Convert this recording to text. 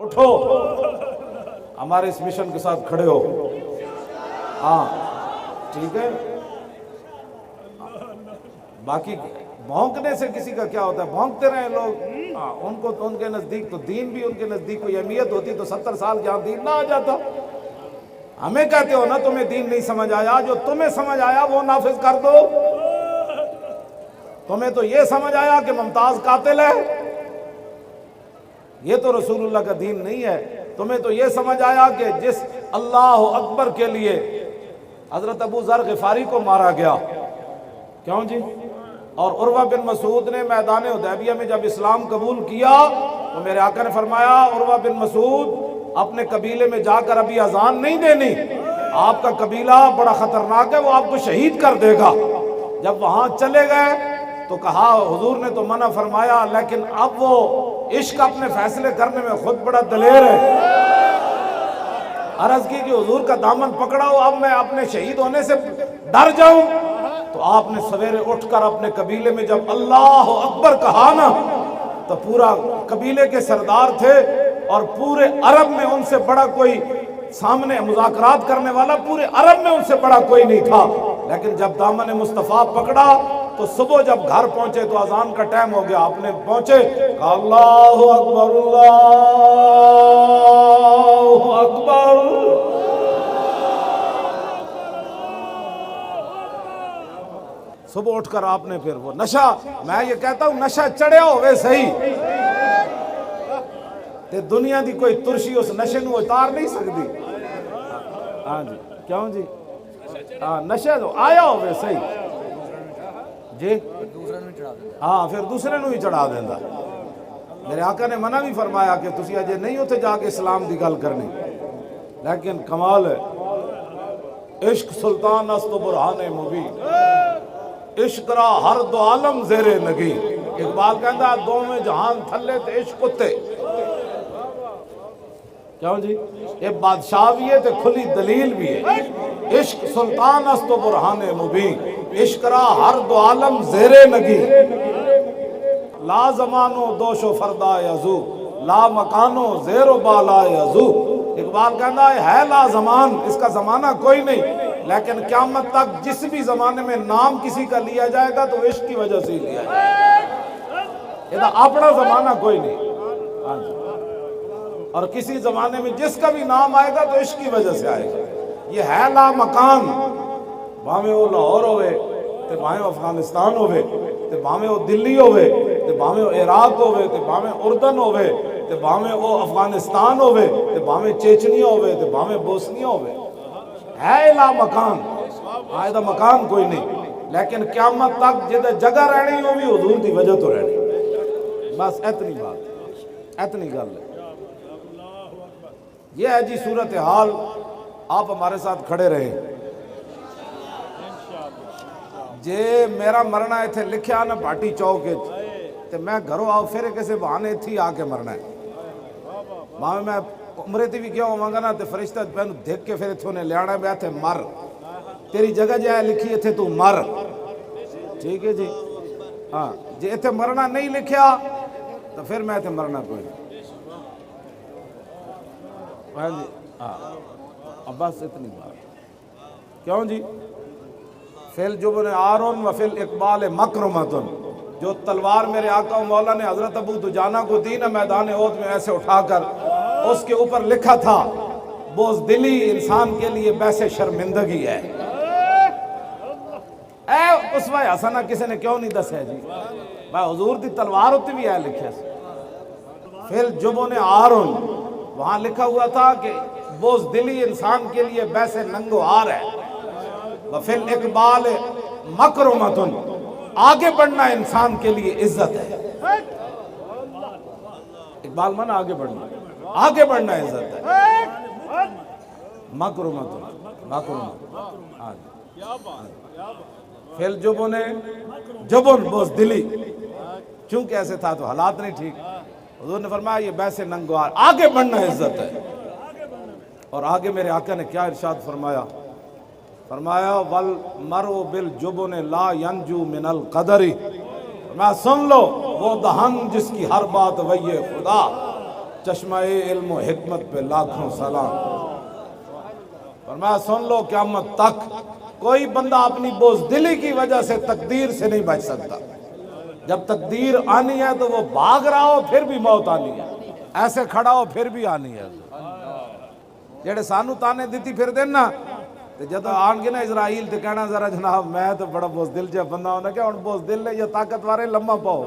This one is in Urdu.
اٹھو، ہمارے اس مشن کے ساتھ کھڑے ہو. ہاں ٹھیک ہے. باقی بھونکنے سے کسی کا کیا ہوتا ہے؟ بھونکتے رہے لوگ. ان کو تو ان کے نزدیک تو دین بھی ان کے نزدیک کوئی اہمیت ہوتی تو 70 سال جہاں دین نہ آ جاتا. ہمیں کہتے ہو نا تمہیں دین نہیں سمجھ آیا، جو تمہیں سمجھ آیا وہ نافذ کر دو. تمہیں تو یہ سمجھ آیا کہ ممتاز قاتل ہے، یہ تو رسول اللہ کا دین نہیں ہے. تمہیں تو یہ سمجھ آیا کہ جس اللہ اکبر کے لیے حضرت ابو ذر غفاری کو مارا گیا، کیوں جی؟ اور عروہ بن مسعود نے میدان حدیبیہ میں جب اسلام قبول کیا تو میرے آقا نے فرمایا عروہ بن مسعود اپنے قبیلے میں جا کر ابھی اذان نہیں دینی، آپ کا قبیلہ بڑا خطرناک ہے، وہ آپ کو شہید کر دے گا. جب وہاں چلے گئے تو کہا حضور نے تو منع فرمایا، لیکن اب وہ عشق اپنے فیصلے کرنے میں خود بڑا دلیر ہے. عرض کی کہ حضور کا دامن پکڑاؤ، اب میں اپنے شہید ہونے سے ڈر جاؤں. تو آپ نے سویرے اٹھ کر اپنے قبیلے میں جب اللہ اکبر کہا نا تو پورا قبیلے کے سردار تھے اور پورے عرب میں ان سے بڑا کوئی سامنے مذاکرات کرنے والا پورے عرب میں ان سے بڑا کوئی نہیں تھا. لیکن جب دامن مصطفیٰ پکڑا تو صبح جب گھر پہنچے تو اذان کا ٹائم ہو گیا. آپ نے پہنچے کہا اللہ اکبر اللہ اکبر. صبح اٹھ کر آپ نے پھر وہ نشہ، میں یہ کہتا ہوں نشہ چڑھیا ہوئے صحیح تے دنیا دی کوئی ترشی اس نشے نو اتار نہیں سکتی. ہاں جی کیوں جی؟ ہاں نشہ تو آیا ہوئے صحیح جی، ہاں پھر دوسرے نو ہی چڑھا دینا. میرے آقا نے منع بھی فرمایا کہ تسی اجے نہیں ہوتے جا کے اسلام دی گل کرنی. لیکن کمال ہے، عشق سلطان است و برہان مبین، عشق را ہر دو عالم زیر نگی. اقبال کہندا دوویں جہان تھلے تے عشق کتے. کیوں جی؟ یہ بادشاہ بھی ہے تے کھلی دلیل بھی ہے. عشق سلطان است و برہان مبین، عشق را ہر دو عالم زیر نگی. لا زمانو دوش و فردا یزو، لا مکانو زیر و بالا یزو. اقبال کہندا ہے لا زمان، اس کا زمانہ کوئی نہیں، لیکن قیامت تک جس بھی زمانے میں نام کسی کا لیا جائے گا تو عشق کی وجہ سے ہی لیا جائے گا. یہ اپنا زمانہ کوئی نہیں. ہاں جی. اور کسی زمانے میں جس کا بھی نام آئے گا تو عشق کی وجہ سے آئے گا. یہ ہے لا مکان، بھاویں وہ لاہور ہوئے تے بھاویں افغانستان ہوئے تے بھاویں وہ دلی ہوئے تے بھاویں وہ عراق ہوئے تے بھاویں اردن ہوئے تے بھاویں وہ افغانستان ہوئے تے بھاویں چیچنیا ہوئے تے بھاویں بوسنیا ہوئے، ہے لا مکان. آئے دا مکان کوئی نہیں، لیکن قیامت تک جدہ جگہ رہنی ہو بھی حضور دی وجہ تو رہنی. بس اتنی بات، اتنی گل ہے. یہ ہے جی صورتحال. آپ ہمارے ساتھ کھڑے رہے. جے میرا مرنا ایتھے لکھیا نا بھاٹی چوک تے میں گھروں آؤ پھر کسے بہانے تھی آ کے مرنا ہے. میں عمرے تے بھی کیا ہوں گا نا تے فرشتہ پہنو دیکھ کے پھر اتھوں نے لیانا ہے تے مر، تیری جگہ جائے لکھی اتھے تو مر. ٹھیک ہے جی. ہاں جے اتھے مرنا نہیں لکھیا تو پھر میں اتھے مرنا کوئی نہیں. ہاں جی ہاں بس اتنی بات. کیوں جی؟ فی الجبن آرن و فی الاقبال مکرمتن. جو تلوار میرے آقا و مولا نے حضرت ابو دجانہ کو دی نا میدان احد میں ایسے اٹھا کر، اس کے اوپر لکھا تھا بزدلی انسان کے لیے بیسے شرمندگی ہے. اے اسوہ حسنہ کسی نے کیوں نہیں دس ہے جی؟ میں حضور دی تلوار ہوتی بھی ہے لکھے سے. فی الجبن آرن، وہاں لکھا ہوا تھا کہ بزدلی انسان کے لیے بیسے ننگو آر ہے. وفی الاقبال مکرمتن، آگے بڑھنا انسان کے لیے عزت ہے. اقبال من آگے بڑھنا، آگے بڑھنا عزت ہے. مکرمتن، مکرمتن. فی الجبن، جبن بزدلی، چونکہ ایسے تھا تو حالات نہیں ٹھیک. حضور نے فرمایا یہ بیسے ننگوار، آگے بڑھنا عزت ہے. اور آگے میرے آقا نے کیا ارشاد فرمایا؟ فرمایا والمرء بالجبن لا ینجو من القدر. میں سن لو وہ دہن جس کی ہر بات وہی خدا. چشمہ علم و حکمت پہ لاکھوں سلام۔ فرمایا سن لو قیامت تک کوئی بندہ اپنی بزدلی کی وجہ سے تقدیر سے نہیں بچ سکتا۔ جب تقدیر آنی ہے تو وہ بھاگ رہا ہو پھر بھی موت آنی ہے، ایسے کھڑا ہو پھر بھی آنی ہے۔ جڑے سانو تانے دیتی پھر دینا تو جب آن گے نا اسرائیل تو کہنا ذرا جناب میں تو بڑا بزدل جا بندہ ہونا کہ ہن بزدل ہے یا طاقتور ہے لمحہ پاؤ